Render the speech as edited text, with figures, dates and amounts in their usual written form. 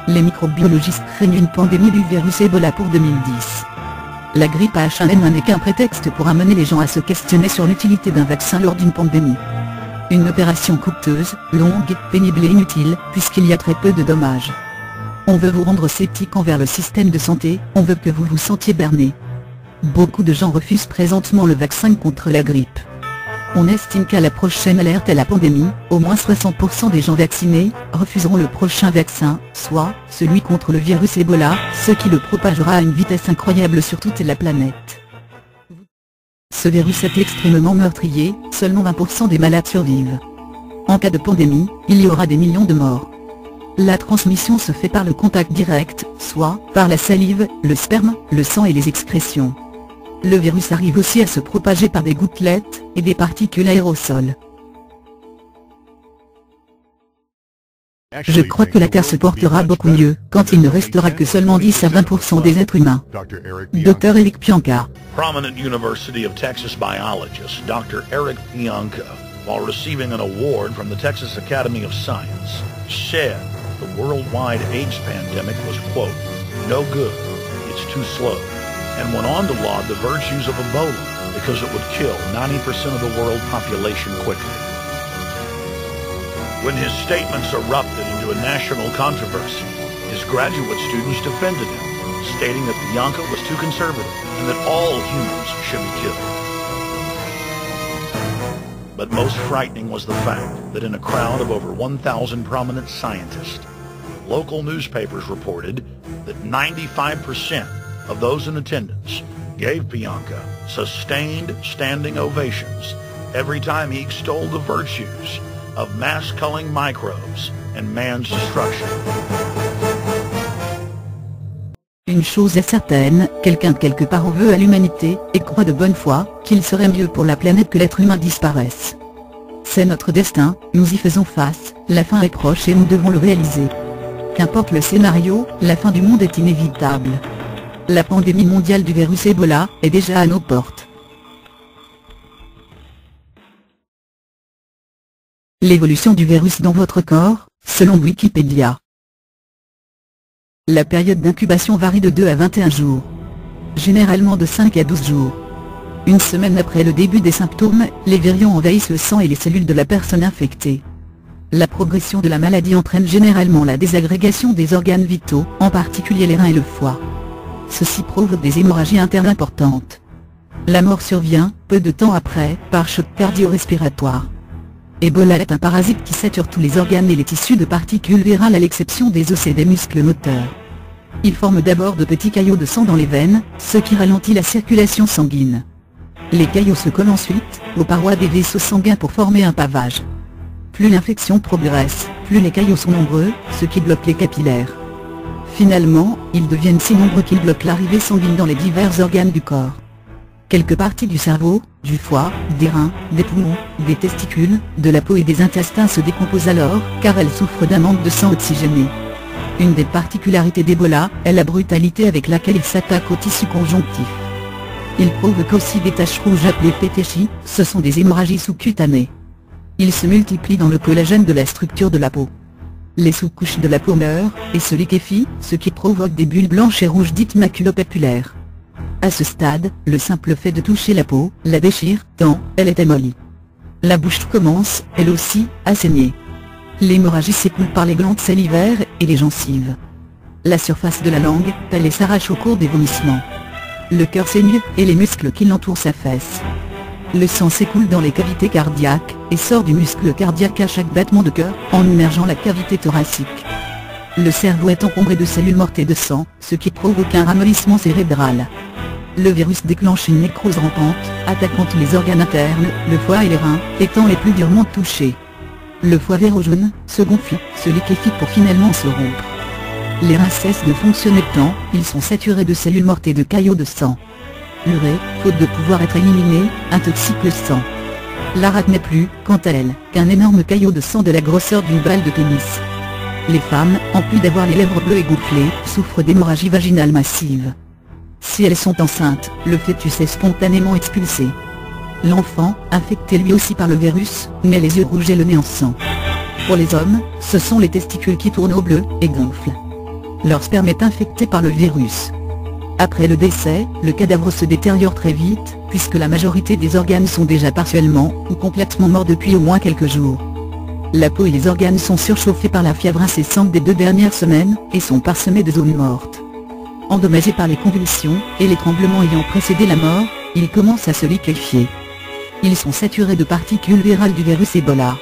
Les microbiologistes craignent une pandémie du virus Ebola pour 2010. La grippe H1N1 n'est qu'un prétexte pour amener les gens à se questionner sur l'utilité d'un vaccin lors d'une pandémie. Une opération coûteuse, longue, pénible et inutile, puisqu'il y a très peu de dommages. On veut vous rendre sceptique envers le système de santé, on veut que vous vous sentiez berné. Beaucoup de gens refusent présentement le vaccin contre la grippe. On estime qu'à la prochaine alerte à la pandémie, au moins 60% des gens vaccinés refuseront le prochain vaccin, soit celui contre le virus Ebola, ce qui le propagera à une vitesse incroyable sur toute la planète. Ce virus est extrêmement meurtrier, seulement 20% des malades survivent. En cas de pandémie, il y aura des millions de morts. La transmission se fait par le contact direct, soit par la salive, le sperme, le sang et les excrétions. Le virus arrive aussi à se propager par des gouttelettes et des particules aérosols. Je crois que la Terre se portera beaucoup mieux quand il ne restera que seulement 10 à 20% des êtres humains. Dr Eric Pianka. Prominent University of Texas biologist Dr. Eric Pianka, while receiving an award from the Texas Academy of Science, said the worldwide AIDS pandemic was, quote, no good, it's too slow, and went on to laud the virtues of Ebola because it would kill 90% of the world population quickly. When his statements erupted into a national controversy, his graduate students defended him, stating that Pianka was too conservative and that all humans should be killed. But most frightening was the fact that in a crowd of over 1,000 prominent scientists, local newspapers reported that 95% of those in attendance gave Pianka sustained standing ovations every time he extolled the virtues of mass-culling microbes and man's destruction. Une chose est certaine, quelqu'un quelque part en veut à l'humanité, et croit de bonne foi, qu'il serait mieux pour la planète que l'être humain disparaisse. C'est notre destin, nous y faisons face, la fin est proche et nous devons le réaliser. Qu'importe le scénario, la fin du monde est inévitable. La pandémie mondiale du virus Ebola est déjà à nos portes. L'évolution du virus dans votre corps, selon Wikipédia. La période d'incubation varie de 2 à 21 jours. Généralement de 5 à 12 jours. Une semaine après le début des symptômes, les virions envahissent le sang et les cellules de la personne infectée. La progression de la maladie entraîne généralement la désagrégation des organes vitaux, en particulier les reins et le foie. Ceci provoque des hémorragies internes importantes. La mort survient, peu de temps après, par choc cardio-respiratoire. Ebola est un parasite qui sature tous les organes et les tissus de particules virales à l'exception des os et des muscles moteurs. Il forme d'abord de petits caillots de sang dans les veines, ce qui ralentit la circulation sanguine. Les caillots se collent ensuite aux parois des vaisseaux sanguins pour former un pavage. Plus l'infection progresse, plus les caillots sont nombreux, ce qui bloque les capillaires. Finalement, ils deviennent si nombreux qu'ils bloquent l'arrivée sanguine dans les divers organes du corps. Quelques parties du cerveau, du foie, des reins, des poumons, des testicules, de la peau et des intestins se décomposent alors, car elles souffrent d'un manque de sang oxygéné. Une des particularités d'Ebola est la brutalité avec laquelle il s'attaque au tissu conjonctif. Il provoque aussi des taches rouges appelées pétéchies, ce sont des hémorragies sous-cutanées. Il se multiplie dans le collagène de la structure de la peau. Les sous-couches de la peau meurent, et se liquéfient, ce qui provoque des bulles blanches et rouges dites maculopapulaires. À ce stade, le simple fait de toucher la peau, la déchire, tant elle est amollie. La bouche commence, elle aussi, à saigner. L'hémorragie s'écoule par les glandes salivaires et les gencives. La surface de la langue pèle et s'arrache au cours des vomissements. Le cœur saigne, et les muscles qui l'entourent s'affaissent. Le sang s'écoule dans les cavités cardiaques, et sort du muscle cardiaque à chaque battement de cœur, en immergeant la cavité thoracique. Le cerveau est encombré de cellules mortes et de sang, ce qui provoque un ramollissement cérébral. Le virus déclenche une nécrose rampante, attaquant tous les organes internes, le foie et les reins, étant les plus durement touchés. Le foie vert ou jaune, se gonfle, se liquéfie pour finalement se rompre. Les reins cessent de fonctionner tant, ils sont saturés de cellules mortes et de caillots de sang. L'urée, faute de pouvoir être éliminée, intoxique le sang. La rate n'est plus, quant à elle, qu'un énorme caillot de sang de la grosseur d'une balle de tennis. Les femmes, en plus d'avoir les lèvres bleues et gonflées, souffrent d'hémorragie vaginale massive. Si elles sont enceintes, le fœtus est spontanément expulsé. L'enfant, infecté lui aussi par le virus, met les yeux rouges et le nez en sang. Pour les hommes, ce sont les testicules qui tournent au bleu et gonflent. Leur sperme est infecté par le virus. Après le décès, le cadavre se détériore très vite, puisque la majorité des organes sont déjà partiellement ou complètement morts depuis au moins quelques jours. La peau et les organes sont surchauffés par la fièvre incessante des 2 dernières semaines, et sont parsemés de zones mortes. Endommagés par les convulsions et les tremblements ayant précédé la mort, ils commencent à se liquéfier. Ils sont saturés de particules virales du virus Ebola.